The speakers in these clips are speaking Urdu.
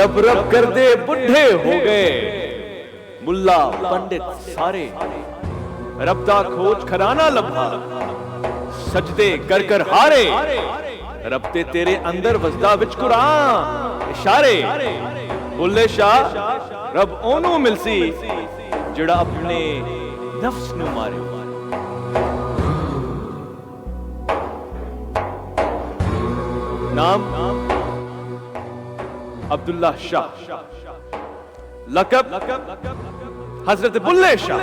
رب رب کر دے بڈھے ہو گئے، ملا پنڈت سارے، ربتا کھوج کھرانا لبھا، سجدے کر کر ہارے، ربتے تیرے اندر وزدہ وچ قرآن اشارے، بلے شاہ رب اونوں ملسی جڑا اپنے نفس نو مارے۔ نام عبداللہ شاہ، لقب حضرت بلے شاہ،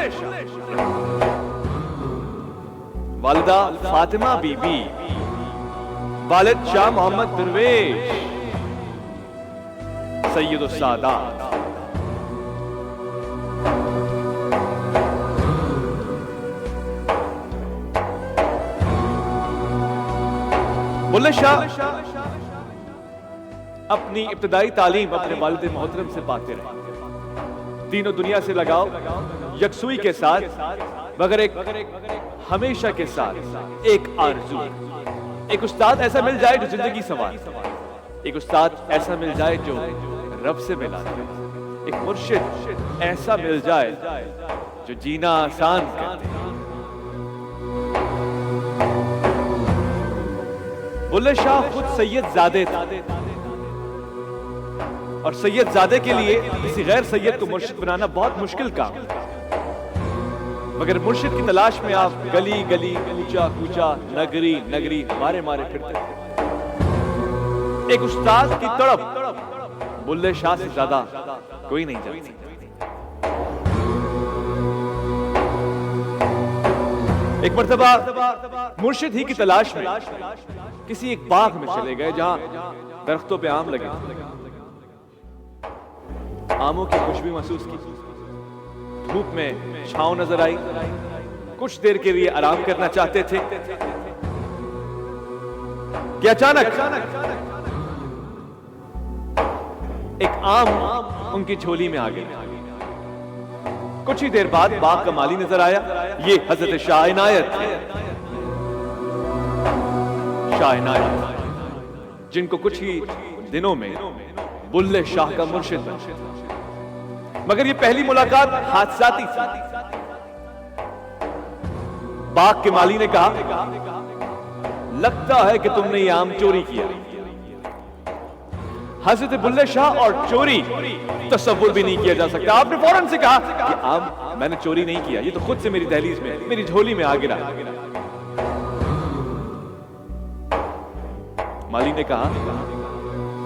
والدہ فاطمہ بی بی، والد شاہ محمد درویش، سید السادات۔ بلے شاہ اپنی ابتدائی تعلیم اپنے والد محترم سے پاتے رہے، دین و دنیا سے لگاؤ یکسوئی کے ساتھ، مگر ایک ہمیشہ کے ساتھ ایک آرزو، ایک استاد ایسا مل جائے جو زندگی سنوار، ایک استاد ایسا مل جائے جو رب سے ملا دے، ایک مرشد ایسا مل جائے جو جینا آسان کر دے۔ بلے شاہ خود سید زادے تھے، اور سید زادے کے لیے کسی غیر سید کو مرشد بنانا بہت مشکل کام، مگر مرشد کی تلاش میں آپ گلی گلی، کوچا کوچا، نگری نگری مارے مارے پھرتے تھے۔ ایک استاد کی تڑپ بلے شاہ سے زیادہ کوئی نہیں جانتا۔ ایک مرتبہ مرشد ہی کی تلاش میں کسی ایک باغ میں چلے گئے جہاں درختوں پہ آم لگے، آموں کی خوشبو محسوس کی، دھوپ میں چھاؤں نظر آئی، کچھ دیر کے لیے آرام کرنا چاہتے تھے کہ اچانک ایک آم ان کی جھولی میں آ گیا۔ کچھ ہی دیر بعد باغ کا مالی نظر آیا، یہ حضرت شاہ عنایت، شاہ عنایت جن کو کچھ ہی دنوں میں بلے شاہ کا مرشد بنا، مگر یہ پہلی ملاقات حادثاتی تھی۔ باغ کے مالی نے کہا، لگتا ہے کہ تم نے یہ آم چوری کیا۔ حضرت بلے شاہ اور چوری تصور بھی نہیں کیا جا سکتا۔ آپ نے فوراً سے کہا کہ آم میں نے چوری نہیں کیا، یہ تو خود سے میری دہلیز میں، میری جھولی میں آ گرا۔ مالی نے کہا،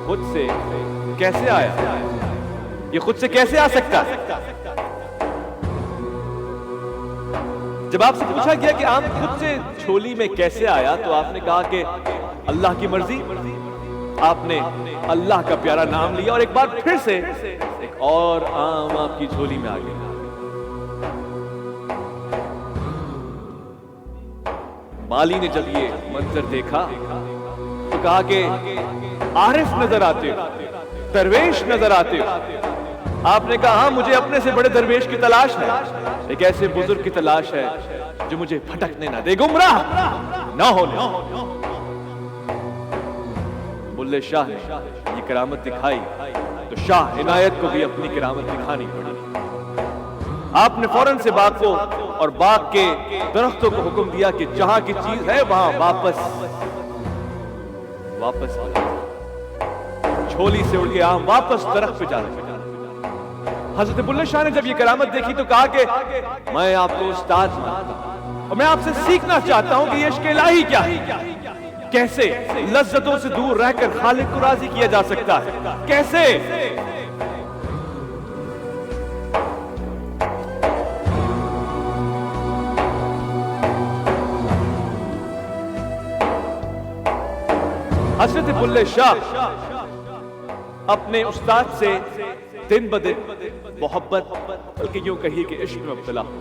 خود سے کیسے آیا؟ یہ خود سے کیسے آ سکتا ہے؟ جب آپ سے پوچھا گیا کہ آم خود سے جھولی میں کیسے آیا تو آپ نے کہا کہ اللہ کی مرضی۔ آپ نے اللہ کا پیارا نام لیا اور ایک بار پھر سے ایک اور آم آپ کی جھولی میں آ گیا۔ مالی نے جب یہ منظر دیکھا تو کہا کہ عارف نظر آتے ہو، درویش نظر آتے ہو۔ آپ نے کہا، ہاں مجھے اپنے سے بڑے درویش کی تلاش ہے، ایک ایسے بزرگ کی تلاش ہے جو مجھے بھٹکنے نہ دے، گمراہ نہ ہونے۔ بلے شاہ نے یہ کرامت دکھائی تو شاہ عنایت کو بھی اپنی کرامت دکھانی پڑی۔ آپ نے فوراً سے باغ کو اور باغ کے درختوں کو حکم دیا کہ جہاں کی چیز ہے وہاں واپس جھولی سے اڑ کے آم واپس درخت پہ جا رہے۔ حضرت بلے شاہ نے جب یہ کرامت دیکھی تو کہا کہ میں آپ کو استاد مانتا ہوں اور میں آپ سے سیکھنا چاہتا ہوں کہ یہ عشق الہی کیا ہے، کیسے لذتوں سے دور رہ کر خالق کو راضی کیا جا سکتا ہے، کیسے۔ حضرت بلے شاہ اپنے استاد سے دن بدن محبت، بلکہ یوں کہیے کہ عشق میں مبتلا ہو۔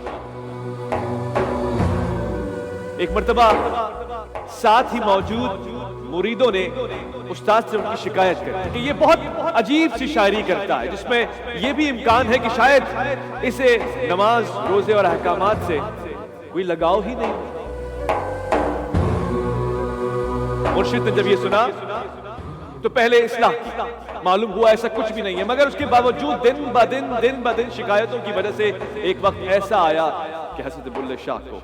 ایک مرتبہ ساتھ ہی موجود مریدوں نے استاد سے ان کی شکایت کر کہ یہ بہت عجیب سی شاعری کرتا ہے، جس میں یہ بھی امکان ہے کہ شاید اسے نماز، روزے اور احکامات سے کوئی لگاؤ ہی نہیں۔ مرشد نے جب یہ سنا تو پہلے اصلاح کی، معلوم ہوا ایسا کچھ بھی نہیں ہے، مگر اس کے باوجود دن بہ دن شکایتوں کی وجہ سے ایک وقت ایسا آیا کہ حضرت بلے شاہ کو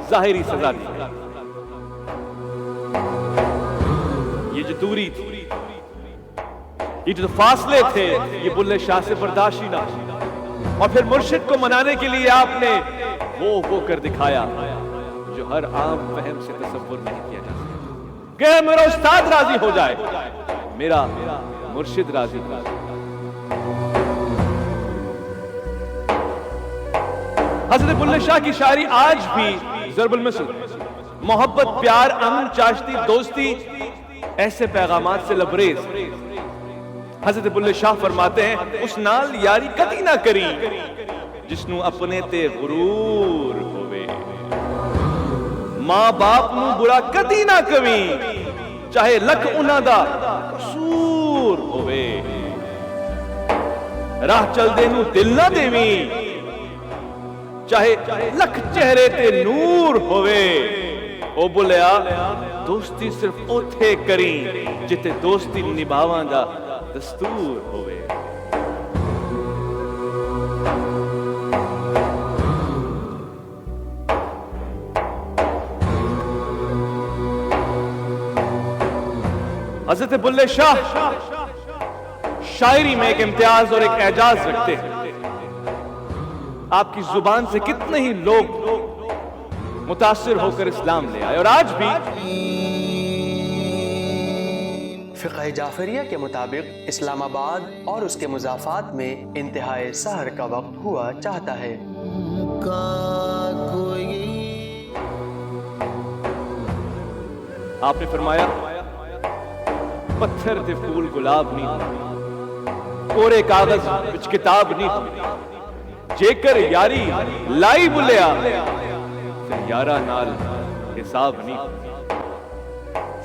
ظاہری سزا دی۔ یہ جو دوری تھی، یہ جو فاصلے تھے، یہ بلے شاہ سے برداشت ہی نہ ہو، اور پھر مرشد کو منانے کے لیے آپ نے وہ کر دکھایا جو ہر عام فہم سے تصور نہیں کیا جا سکتا کہ میرا استاد راضی ہو جائے، میرا مرشد راضی ہو جائے۔ حضرت بلے شاہ کی شاعری آج بھی ضرب المثل، محبت، پیار، امن، چاشتی، دوستی، ایسے پیغامات سے لبریز۔ حضرت بلے شاہ فرماتے ہیں اس نال یاری کدی نہ کری جس نو اپنے تے غرور ہوئے، ماں باپ نو برا کدی نہ کمی چاہے لکھ انہاں دا قصور ہوئے، راہ چل دے نو دل نہ دیویں چاہے لکھ چہرے تے نور ہوئے۔ او بولیا دوستی صرف اوتھے کریں جتے دوستی نبھاواں دا دستور ہوئے۔ حضرت بلے شاہ شاعری میں ایک امتیاز اور ایک اعجاز رکھتے ہیں۔ آپ کی زبان سے کتنے ہی لوگ متاثر ہو کر اسلام لے آئے، اور آج بھی فقہ جعفریہ کے مطابق اسلام آباد اور اس کے مضافات میں انتہائے سحر کا وقت ہوا چاہتا ہے۔ آپ نے فرمایا پتھر تے پھول گلاب نہیں، کورے کاغذ وچ کتاب نہیں، جے کر یاری لائی بلیا پھر یارہ نال حساب نہیں۔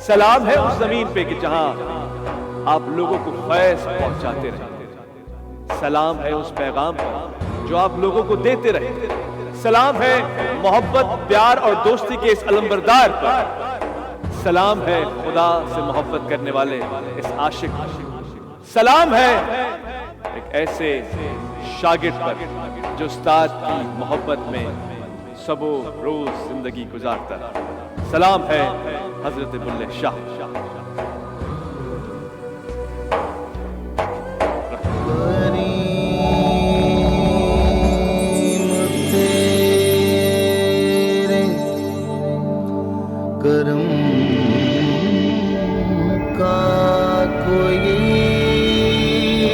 سلام ہے اس زمین پہ کہ جہاں آپ لوگوں کو فیض پہنچاتے رہے، سلام ہے اس پیغام پر جو آپ لوگوں کو دیتے رہے، سلام ہے محبت، پیار اور دوستی کے اس علمبردار پر، سلام ہے خدا سے محبت کرنے والے اس عاشق پر، سلام ہے ایک ایسے شاگرد پر جو استاد کی محبت میں سب روز زندگی گزارتا ہے۔ سلام ہے حضرت بلے شاہ۔